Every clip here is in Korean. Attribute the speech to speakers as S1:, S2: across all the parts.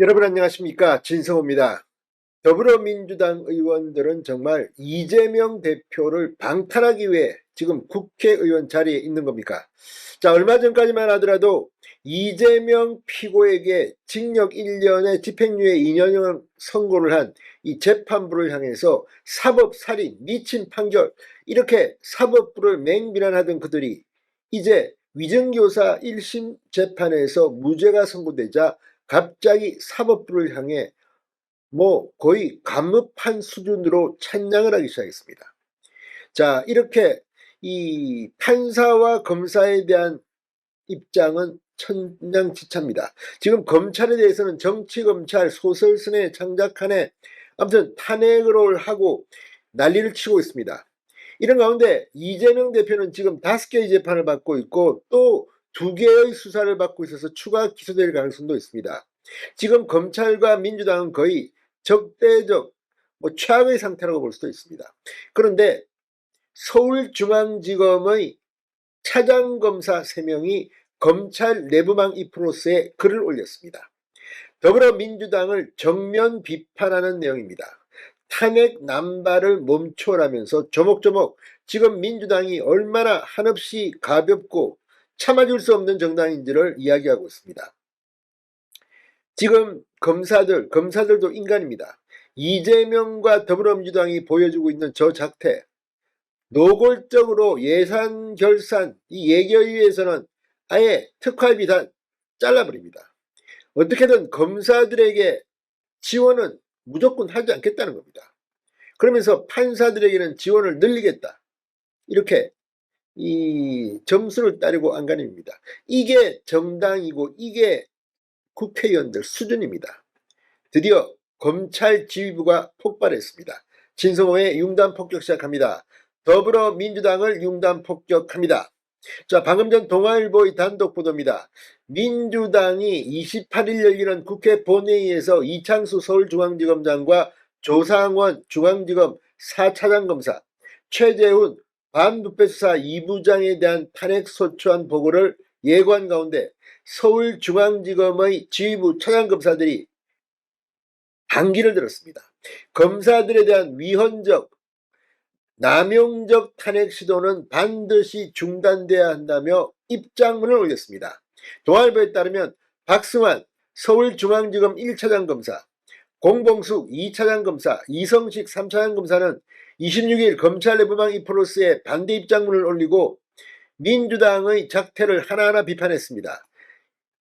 S1: 여러분 안녕하십니까, 진성호입니다. 더불어민주당 의원들은 정말 이재명 대표를 방탄하기 위해 지금 국회의원 자리에 있는 겁니까? 자, 얼마 전까지만 하더라도 이재명 피고에게 징역 1년에 집행유예 2년형 선고를 한 이 재판부를 향해서 사법살인, 미친 판결, 이렇게 사법부를 맹비난하던 그들이 이제 위증교사 1심 재판에서 무죄가 선고되자 갑자기 사법부를 향해 거의 감읍한 수준으로 찬양을 하기 시작했습니다. 자, 이렇게 이 판사와 검사에 대한 입장은 천냥지차입니다. 지금 검찰에 대해서는 정치검찰 소설선에 창작하네, 아무튼 탄핵을 하고 난리를 치고 있습니다. 이런 가운데 이재명 대표는 지금 5개의 재판을 받고 있고 또 2개의 수사를 받고 있어서 추가 기소될 가능성도 있습니다. 지금 검찰과 민주당은 거의 적대적, 최악의 상태라고 볼 수도 있습니다. 그런데 서울중앙지검의 차장검사 3명이 검찰 내부망 이프로스에 글을 올렸습니다. 더불어민주당을 정면 비판하는 내용입니다. 탄핵 남발을 멈춰라면서 조목조목 지금 민주당이 얼마나 한없이 가볍고 참아줄 수 없는 정당인지를 이야기하고 있습니다. 지금 검사들도 인간입니다. 이재명과 더불어민주당이 보여주고 있는 저 작태, 노골적으로 예산 결산, 이 예결위에서는 아예 특활비 다 잘라버립니다. 어떻게든 검사들에게 지원은 무조건 하지 않겠다는 겁니다. 그러면서 판사들에게는 지원을 늘리겠다, 이렇게 이 점수를 따르고 안간힘입니다. 이게 정당이고 이게 국회의원들 수준입니다. 드디어 검찰 지휘부가 폭발했습니다. 진성호의 융단 폭격 시작합니다. 더불어민주당을 융단 폭격합니다. 자, 방금 전 동아일보의 단독 보도입니다. 민주당이 28일 열리는 국회 본회의에서 이창수 서울중앙지검장과 조상원 중앙지검 4차장검사, 최재훈 반부패수사 2부장에 대한 탄핵소추안 보고를 예고한 가운데 서울중앙지검의 지휘부 차장검사들이 반기를 들었습니다. 검사들에 대한 위헌적, 남용적 탄핵 시도는 반드시 중단돼야 한다며 입장문을 올렸습니다. 동아일보에 따르면 박승환 서울중앙지검 1차장 검사, 공봉숙 2차장 검사, 이성식 3차장 검사는 26일 검찰 내부망 이프로스에 반대 입장문을 올리고 민주당의 작태를 하나하나 비판했습니다.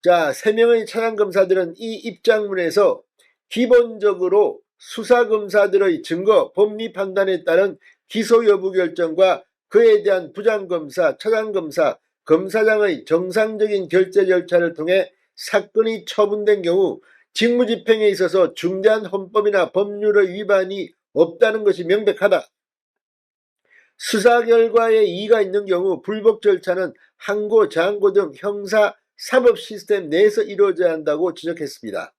S1: 자, 3명의 차장검사들은 이 입장문에서 기본적으로 수사검사들의 증거, 법리 판단에 따른 기소 여부 결정과 그에 대한 부장검사, 차장검사, 검사장의 정상적인 결재 절차를 통해 사건이 처분된 경우 직무집행에 있어서 중대한 헌법이나 법률의 위반이 없다는 것이 명백하다. 수사 결과에 이의가 있는 경우 불복 절차는 항고, 장고 등 형사 사법 시스템 내에서 이루어져야 한다고 지적했습니다.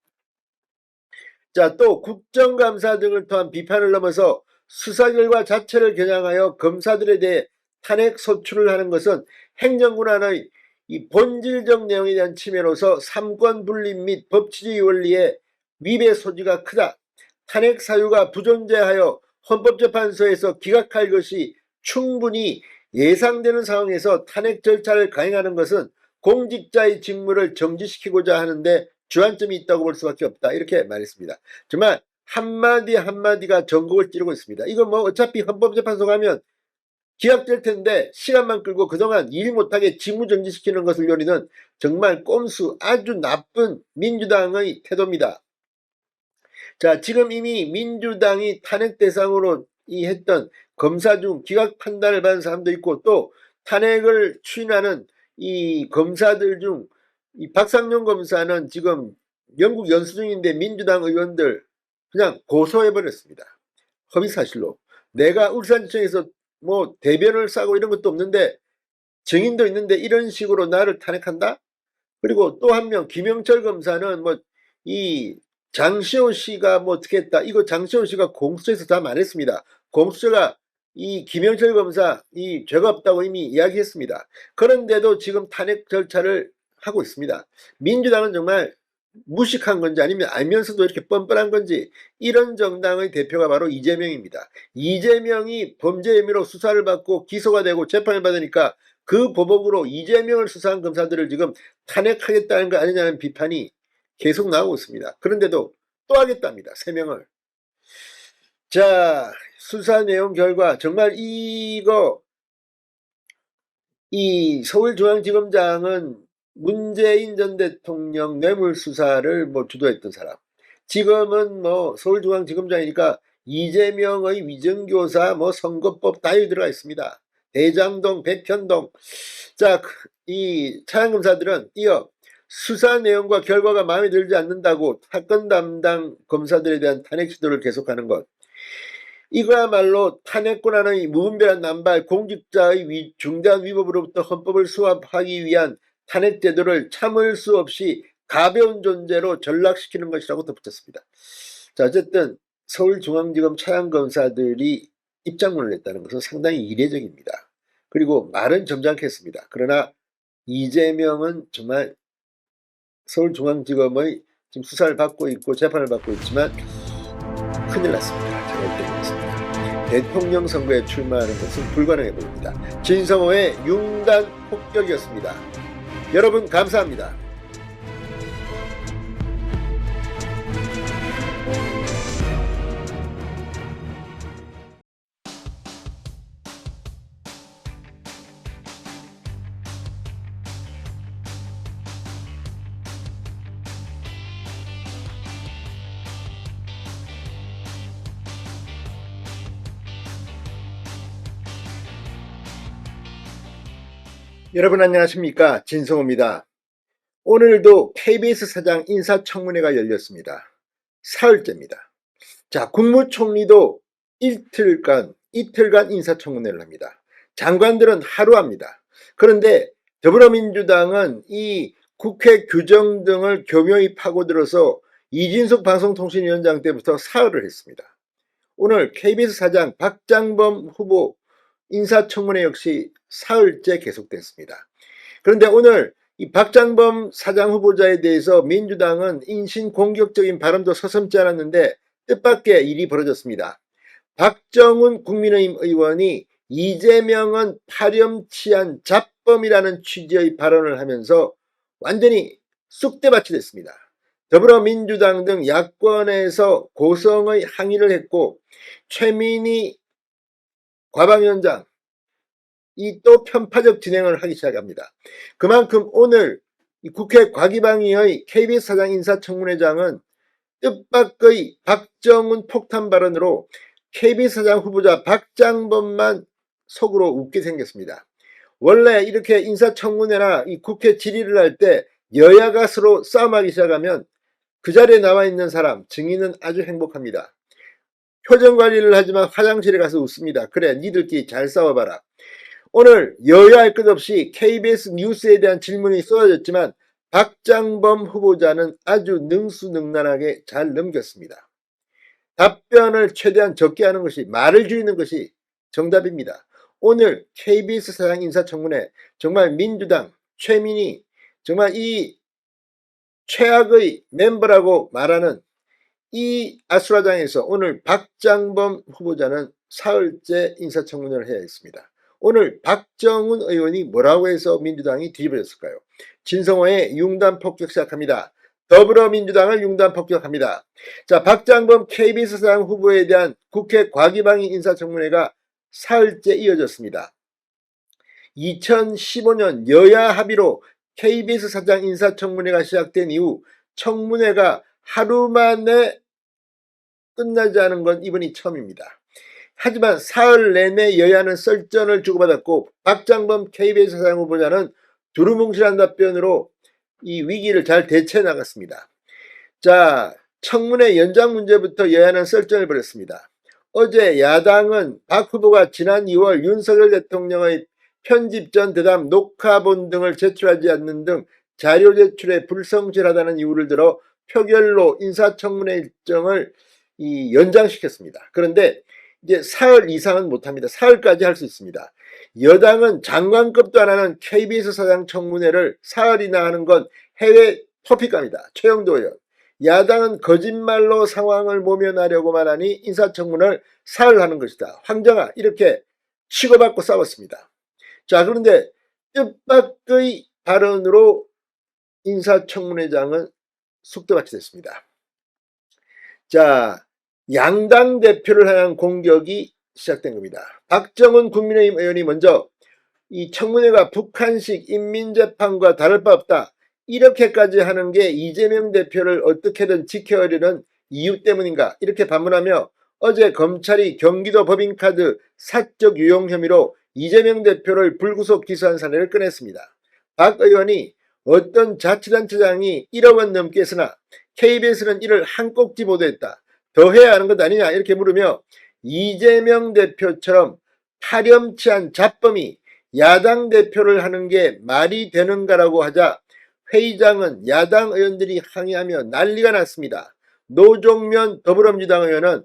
S1: 자, 또 국정감사 등을 통한 비판을 넘어서 수사 결과 자체를 겨냥하여 검사들에 대해 탄핵 소추를 하는 것은 행정권한의 이 본질적 내용에 대한 침해로서 삼권 분립 및 법치주의 원리에 위배 소지가 크다. 탄핵 사유가 부존재하여 헌법재판소에서 기각할 것이 충분히 예상되는 상황에서 탄핵 절차를 강행하는 것은 공직자의 직무를 정지시키고자 하는데 주안점이 있다고 볼 수밖에 없다, 이렇게 말했습니다. 정말 한마디 한마디가 전곡을 찌르고 있습니다. 이거 어차피 헌법재판소 가면 기각될 텐데 시간만 끌고 그동안 일 못하게 직무정지시키는 것을 노리는 정말 꼼수, 아주 나쁜 민주당의 태도입니다. 자, 지금 이미 민주당이 탄핵 대상으로 했던 검사 중 기각 판단을 받은 사람도 있고 또 탄핵을 추인하는 이 검사들 중 이 박상용 검사는 지금 영국 연수 중인데 민주당 의원들 그냥 고소해버렸습니다. 허위사실로. 내가 울산지청에서 대변을 싸고 이런 것도 없는데, 증인도 있는데 이런 식으로 나를 탄핵한다? 그리고 또 한 명 김영철 검사는 이 장시호 씨가 어떻게 했다, 이거 장시호 씨가 공수처에서 다 말했습니다. 공수처가 이 김영철 검사 이 죄가 없다고 이미 이야기했습니다. 그런데도 지금 탄핵 절차를 하고 있습니다. 민주당은 정말 무식한 건지 아니면 알면서도 이렇게 뻔뻔한 건지, 이런 정당의 대표가 바로 이재명입니다. 이재명이 범죄 혐의로 수사를 받고 기소가 되고 재판을 받으니까 그 보복으로 이재명을 수사한 검사들을 지금 탄핵하겠다는 거 아니냐는 비판이 계속 나오고 있습니다. 그런데도 또 하겠답니다. 3명을. 자, 수사 내용 결과 정말 이 서울중앙지검장은 문재인 전 대통령 뇌물수사를 주도했던 사람. 지금은 서울중앙지검장이니까 이재명의 위정교사, 선거법 다 여기 들어가 있습니다. 대장동, 백현동. 자, 이 차장검사들은 이어 수사 내용과 결과가 마음에 들지 않는다고 사건 담당 검사들에 대한 탄핵 시도를 계속하는 것. 이거야말로 탄핵권한의 무분별한 남발, 공직자의 중대한 위법으로부터 헌법을 수합하기 위한 탄핵 제도를 참을 수 없이 가벼운 존재로 전락시키는 것이라고 덧붙였습니다. 자, 어쨌든 서울중앙지검 차장검사들이 입장문을 냈다는 것은 상당히 이례적입니다. 그리고 말은 점잖게 했습니다. 그러나 이재명은 정말 서울중앙지검의 지금 수사를 받고 있고 재판을 받고 있지만 큰일 났습니다. 제가 얘기했습니다. 대통령 선거에 출마하는 것은 불가능해 보입니다. 진성호의 융단 폭격이었습니다. 여러분 감사합니다. 여러분 안녕하십니까, 진성호입니다. 오늘도 KBS 사장 인사청문회가 열렸습니다. 사흘째입니다. 자, 국무총리도 이틀간 인사청문회를 합니다. 장관들은 하루 합니다. 그런데 더불어민주당은 이 국회 규정 등을 교묘히 파고들어서 이진숙 방송통신위원장 때부터 사흘을 했습니다. 오늘 KBS 사장 박장범 후보 인사청문회 역시 사흘째 계속됐습니다. 그런데 오늘 이 박장범 사장 후보자에 대해서 민주당은 인신공격적인 발언도 서슴지 않았는데 뜻밖의 일이 벌어졌습니다. 박정훈 국민의힘 의원이 이재명은 파렴치한 잡범이라는 취지의 발언을 하면서 완전히 쑥대밭이 됐습니다. 더불어민주당 등 야권에서 고성의 항의를 했고 최민희 과방위원장 이 또 편파적 진행을 하기 시작합니다. 그만큼 오늘 국회 과기방위의 KBS 사장 인사청문회장은 뜻밖의 박정훈 폭탄 발언으로 KBS 사장 후보자 박장범만 속으로 웃게 생겼습니다. 원래 이렇게 인사청문회나 이 국회 질의를 할 때 여야가 서로 싸움하기 시작하면 그 자리에 나와 있는 사람, 증인은 아주 행복합니다. 표정 관리를 하지만 화장실에 가서 웃습니다. 그래, 니들끼리 잘 싸워봐라. 오늘 여야 할 것 없이 KBS 뉴스에 대한 질문이 쏟아졌지만 박장범 후보자는 아주 능수능란하게 잘 넘겼습니다. 답변을 최대한 적게 하는 것이, 말을 줄이는 것이 정답입니다. 오늘 KBS 사장 인사청문회 정말 민주당 최민희 정말 이 최악의 멤버라고 말하는 이 아수라장에서 오늘 박장범 후보자는 사흘째 인사청문회를 해야 했습니다. 오늘 박정훈 의원이 뭐라고 해서 민주당이 뒤집어졌을까요? 진성호의 융단 폭격 시작합니다. 더불어민주당을 융단 폭격합니다. 자, 박장범 KBS 사장 후보에 대한 국회 과기방위 인사청문회가 사흘째 이어졌습니다. 2015년 여야 합의로 KBS 사장 인사청문회가 시작된 이후 청문회가 하루 만에 끝나지 않은 건 이번이 처음입니다. 하지만 사흘 내내 여야는 썰전을 주고받았고 박장범 KBS 사장 후보자는 두루뭉실한 답변으로 이 위기를 잘 대처해 나갔습니다. 자, 청문회 연장 문제부터 여야는 썰전을 벌였습니다. 어제 야당은 박 후보가 지난 2월 윤석열 대통령의 편집 전 대담 녹화본 등을 제출하지 않는 등 자료 제출에 불성실하다는 이유를 들어 표결로 인사청문회 일정을 연장시켰습니다. 그런데 이제 사흘 이상은 못합니다. 사흘까지 할 수 있습니다. 여당은 장관급도 안 하는 KBS 사장 청문회를 사흘이나 하는 건 해외 토픽감이다. 최영도 의원. 야당은 거짓말로 상황을 모면하려고만 하니 인사청문을 사흘하는 것이다. 황정아 이렇게 치고받고 싸웠습니다. 자, 그런데 뜻밖의 발언으로 인사청문회장은 숙대밭이 됐습니다. 자, 양당 대표를 향한 공격이 시작된 겁니다. 박정훈 국민의힘 의원이 먼저 이 청문회가 북한식 인민재판과 다를 바 없다. 이렇게까지 하는 게 이재명 대표를 어떻게든 지켜야하려는 이유 때문인가 이렇게 반문하며 어제 검찰이 경기도 법인카드 사적 유용 혐의로 이재명 대표를 불구속 기소한 사례를 꺼냈습니다. 박 의원이 어떤 자치단체장이 1억 원 넘게 쓰나 KBS는 이를 한 꼭지 보도했다. 더 해야 하는 것 아니냐 이렇게 물으며 이재명 대표처럼 파렴치한 잡범이 야당 대표를 하는 게 말이 되는가라고 하자 회의장은 야당 의원들이 항의하며 난리가 났습니다. 노종면 더불어민주당 의원은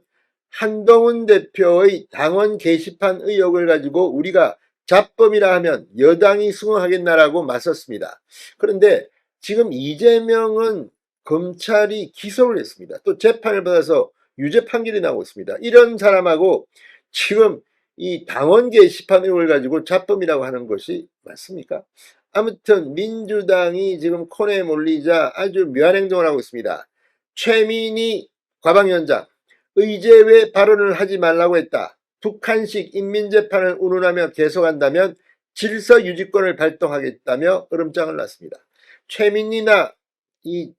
S1: 한동훈 대표의 당원 게시판 의혹을 가지고 우리가 잡범이라 하면 여당이 수긍하겠나라고 맞섰습니다. 그런데 지금 이재명은 검찰이 기소를 했습니다. 또 재판을 받아서 유죄 판결이 나오고 있습니다. 이런 사람하고 지금 이 당원 게시판 의혹을 가지고 잡범이라고 하는 것이 맞습니까? 아무튼 민주당이 지금 코너에 몰리자 아주 묘한 행동을 하고 있습니다. 최민희 과방위원장 의제외 발언을 하지 말라고 했다. 북한식 인민재판을 운운하며 계속한다면 질서유지권을 발동하겠다며 으름장을 놨습니다. 최민희나 이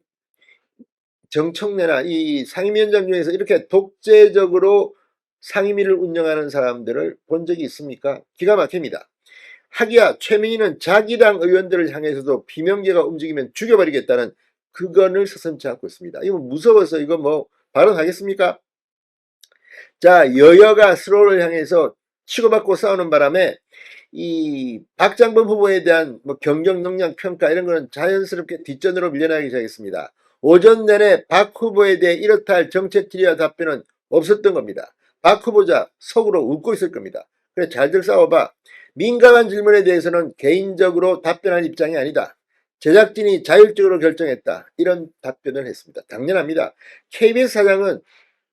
S1: 정청래나 이 상임위원장 중에서 이렇게 독재적으로 상임위를 운영하는 사람들을 본 적이 있습니까? 기가 막힙니다. 하기야 최민희는 자기 당 의원들을 향해서도 비명계가 움직이면 죽여버리겠다는 그건을 서슴지 않고 있습니다. 이거 무서워서 이거 뭐 발언하겠습니까? 자, 여야가 서로를 향해서 치고받고 싸우는 바람에 이 박장범 후보에 대한 뭐 경정 능력 평가 이런 거는 자연스럽게 뒷전으로 밀려나기 시작했습니다. 오전 내내 박 후보에 대해 이렇다 할 정책 질의와 답변은 없었던 겁니다. 박 후보자 속으로 웃고 있을 겁니다. 그래 잘들 싸워봐. 민감한 질문에 대해서는 개인적으로 답변할 입장이 아니다. 제작진이 자율적으로 결정했다. 이런 답변을 했습니다. 당연합니다. KBS 사장은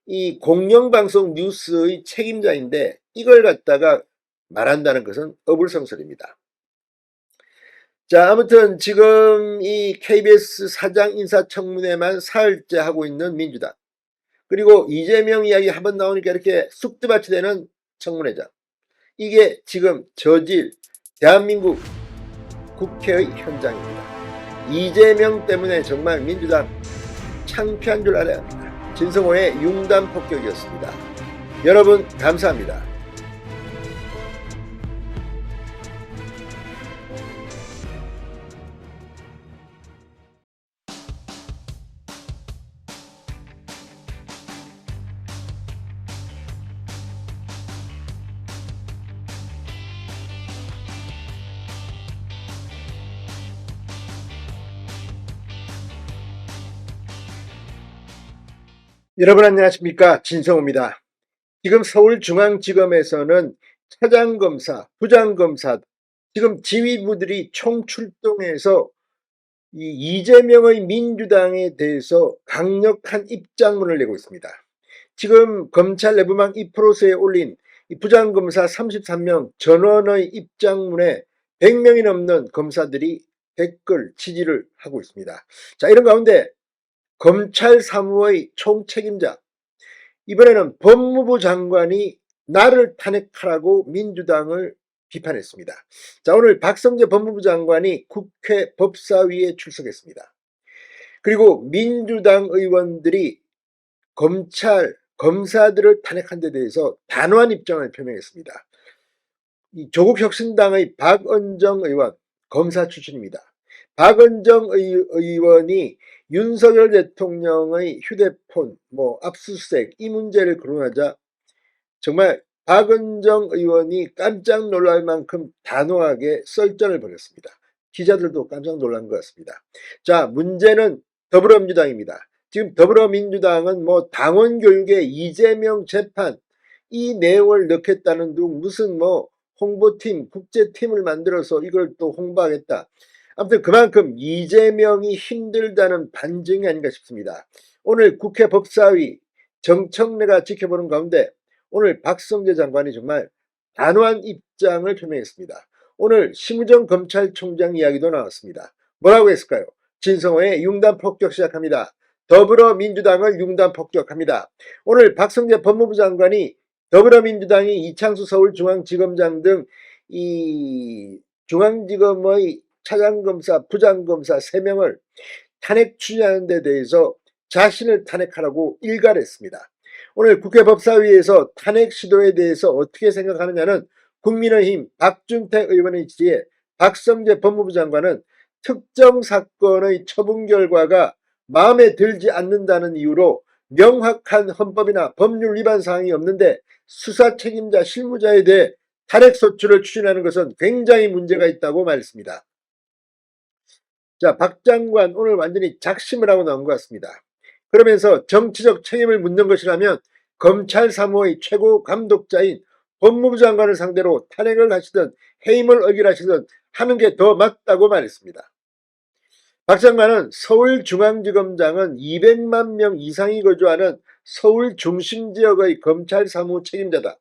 S1: 이 공영방송 뉴스의 책임자인데 이걸 갖다가 말한다는 것은 어불성설입니다. 자, 아무튼 지금 이 KBS 사장 인사청문회만 사흘째 하고 있는 민주당, 그리고 이재명 이야기 한번 나오니까 이렇게 쑥대밭이 되는 청문회장, 이게 지금 저질 대한민국 국회의 현장입니다. 이재명 때문에 정말 민주당 창피한 줄 알아야 합니다. 진성호의 융단 폭격이었습니다. 여러분 감사합니다. 여러분 안녕하십니까, 진성호입니다. 지금 서울중앙지검에서는 차장검사, 부장검사, 지금 지휘부들이 총출동해서 이 이재명의 민주당에 대해서 강력한 입장문을 내고 있습니다. 지금 검찰 내부망 2%에 올린 이 부장검사 33명 전원의 입장문에 100명이 넘는 검사들이 댓글 지지를 하고 있습니다. 자, 이런 가운데 검찰 사무의 총책임자, 이번에는 법무부 장관이 나를 탄핵하라고 민주당을 비판했습니다. 자, 오늘 박성재 법무부 장관이 국회 법사위에 출석했습니다. 그리고 민주당 의원들이 검사들을 탄핵한 데 대해서 단호한 입장을 표명했습니다. 이 조국혁신당의 박은정 의원, 검사 출신입니다. 박은정 의원이 윤석열 대통령의 휴대폰 압수수색 이 문제를 거론하자 정말 박은정 의원이 깜짝 놀랄 만큼 단호하게 썰전을 벌였습니다. 기자들도 깜짝 놀란 것 같습니다. 자, 문제는 더불어민주당입니다. 지금 더불어민주당은 당원 교육에 이재명 재판 이 내용을 넣겠다는 둥 무슨 홍보팀, 국제팀을 만들어서 이걸 또 홍보하겠다. 아무튼 그만큼 이재명이 힘들다는 반증이 아닌가 싶습니다. 오늘 국회 법사위 정청래가 지켜보는 가운데 오늘 박성재 장관이 정말 단호한 입장을 표명했습니다. 오늘 심우정 검찰총장 이야기도 나왔습니다. 뭐라고 했을까요? 진성호의 융단 폭격 시작합니다. 더불어민주당을 융단 폭격합니다. 오늘 박성재 법무부 장관이 더불어민주당이 이창수 서울중앙지검장 등 이 중앙지검의 차장검사, 부장검사 3명을 탄핵 추진하는 데 대해서 자신을 탄핵하라고 일갈했습니다. 오늘 국회 법사위에서 탄핵 시도에 대해서 어떻게 생각하느냐는 국민의힘 박준택 의원의 지지에 박성재 법무부 장관은 특정 사건의 처분 결과가 마음에 들지 않는다는 이유로 명확한 헌법이나 법률 위반 사항이 없는데 수사 책임자 실무자에 대해 탄핵소추를 추진하는 것은 굉장히 문제가 있다고 말했습니다. 자, 박 장관 오늘 완전히 작심을 하고 나온 것 같습니다. 그러면서 정치적 책임을 묻는 것이라면 검찰 사무의 최고 감독자인 법무부 장관을 상대로 탄핵을 하시든 해임을 의결하시든 하는 게 더 맞다고 말했습니다. 박 장관은 서울중앙지검장은 200만 명 이상이 거주하는 서울 중심지역의 검찰 사무 책임자다.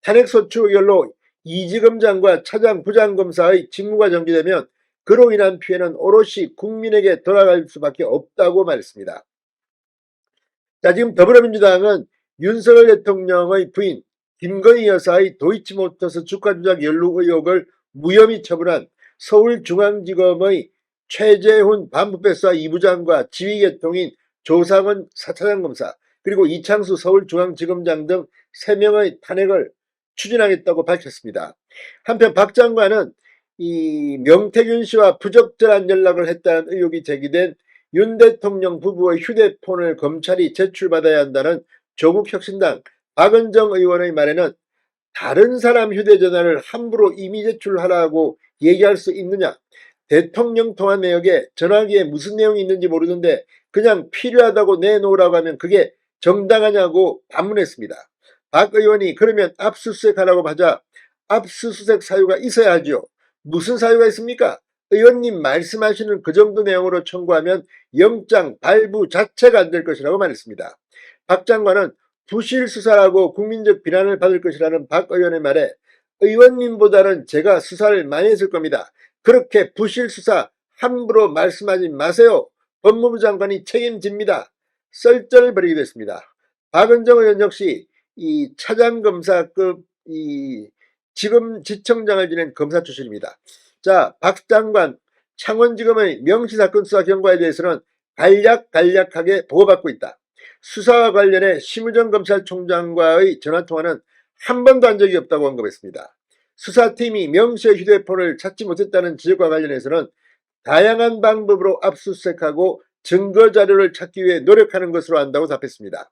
S1: 탄핵소추 의결로 이지검장과 차장 부장검사의 직무가 정지되면 그로 인한 피해는 오롯이 국민에게 돌아갈 수밖에 없다고 말했습니다. 자, 지금 더불어민주당은 윤석열 대통령의 부인 김건희 여사의 도이치모터스 주가 조작 연루 의혹을 무혐의 처분한 서울중앙지검의 최재훈 반부패수사 2부장과 지휘계통인 조상은 4차장검사 그리고 이창수 서울중앙지검장 등 3명의 탄핵을 추진하겠다고 밝혔습니다. 한편 박 장관은 이 명태균 씨와 부적절한 연락을 했다는 의혹이 제기된 윤 대통령 부부의 휴대폰을 검찰이 제출받아야 한다는 조국혁신당 박은정 의원의 말에는 다른 사람 휴대전화를 함부로 임의 제출하라고 얘기할 수 있느냐? 대통령 통화 내역에 전화기에 무슨 내용이 있는지 모르는데 그냥 필요하다고 내놓으라고 하면 그게 정당하냐고 반문했습니다. 박 의원이 그러면 압수수색하라고 하자 압수수색 사유가 있어야 하죠. 무슨 사유가 있습니까? 의원님 말씀하시는 그 정도 내용으로 청구하면 영장 발부 자체가 안 될 것이라고 말했습니다. 박 장관은 부실수사라고 국민적 비난을 받을 것이라는 박 의원의 말에 의원님보다는 제가 수사를 많이 했을 겁니다. 그렇게 부실수사 함부로 말씀하지 마세요. 법무부 장관이 책임집니다. 썰전을 벌이기도 했습니다. 박은정 의원 역시 이 차장검사급 지금 지청장을 지낸 검사 출신입니다. 자, 박 장관 창원지검의 명시사건 수사 경과에 대해서는 간략하게 보고받고 있다. 수사와 관련해 심우정 검찰총장과의 전화통화는 한 번도 한 적이 없다고 언급했습니다. 수사팀이 명시의 휴대폰을 찾지 못했다는 지적과 관련해서는 다양한 방법으로 압수수색하고 증거자료를 찾기 위해 노력하는 것으로 안다고 답했습니다.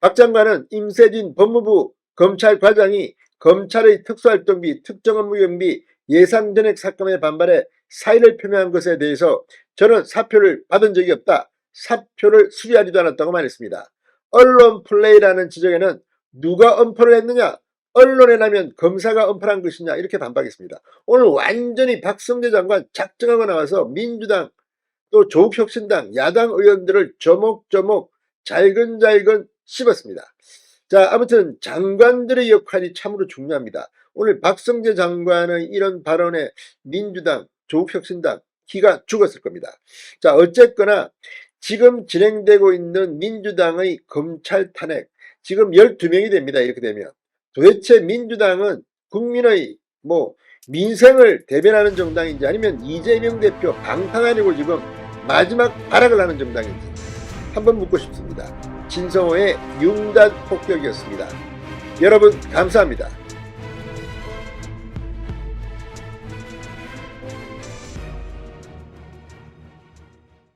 S1: 박 장관은 임세진 법무부 검찰과장이 검찰의 특수활동비, 특정업무경비, 예상전액 삭감에 반발해 사의를 표명한 것에 대해서 저는 사표를 받은 적이 없다. 사표를 수리하지도 않았다고 말했습니다. 언론 플레이라는 지적에는 누가 엄포를 했느냐? 언론에라면 검사가 엄포한 것이냐? 이렇게 반박했습니다. 오늘 완전히 박성재 장관 작정하고 나와서 민주당 또 조국혁신당 야당 의원들을 조목조목 잘근잘근 씹었습니다. 자, 아무튼 장관들의 역할이 참으로 중요합니다. 오늘 박성재 장관의 이런 발언에 민주당, 조국혁신당 기가 죽었을 겁니다. 자, 어쨌거나 지금 진행되고 있는 민주당의 검찰 탄핵 지금 12명이 됩니다. 이렇게 되면 도대체 민주당은 국민의 민생을 대변하는 정당인지 아니면 이재명 대표 방탄하려고 지금 마지막 발악을 하는 정당인지 한번 묻고 싶습니다. 진성호의 융단 폭격이었습니다. 여러분 감사합니다.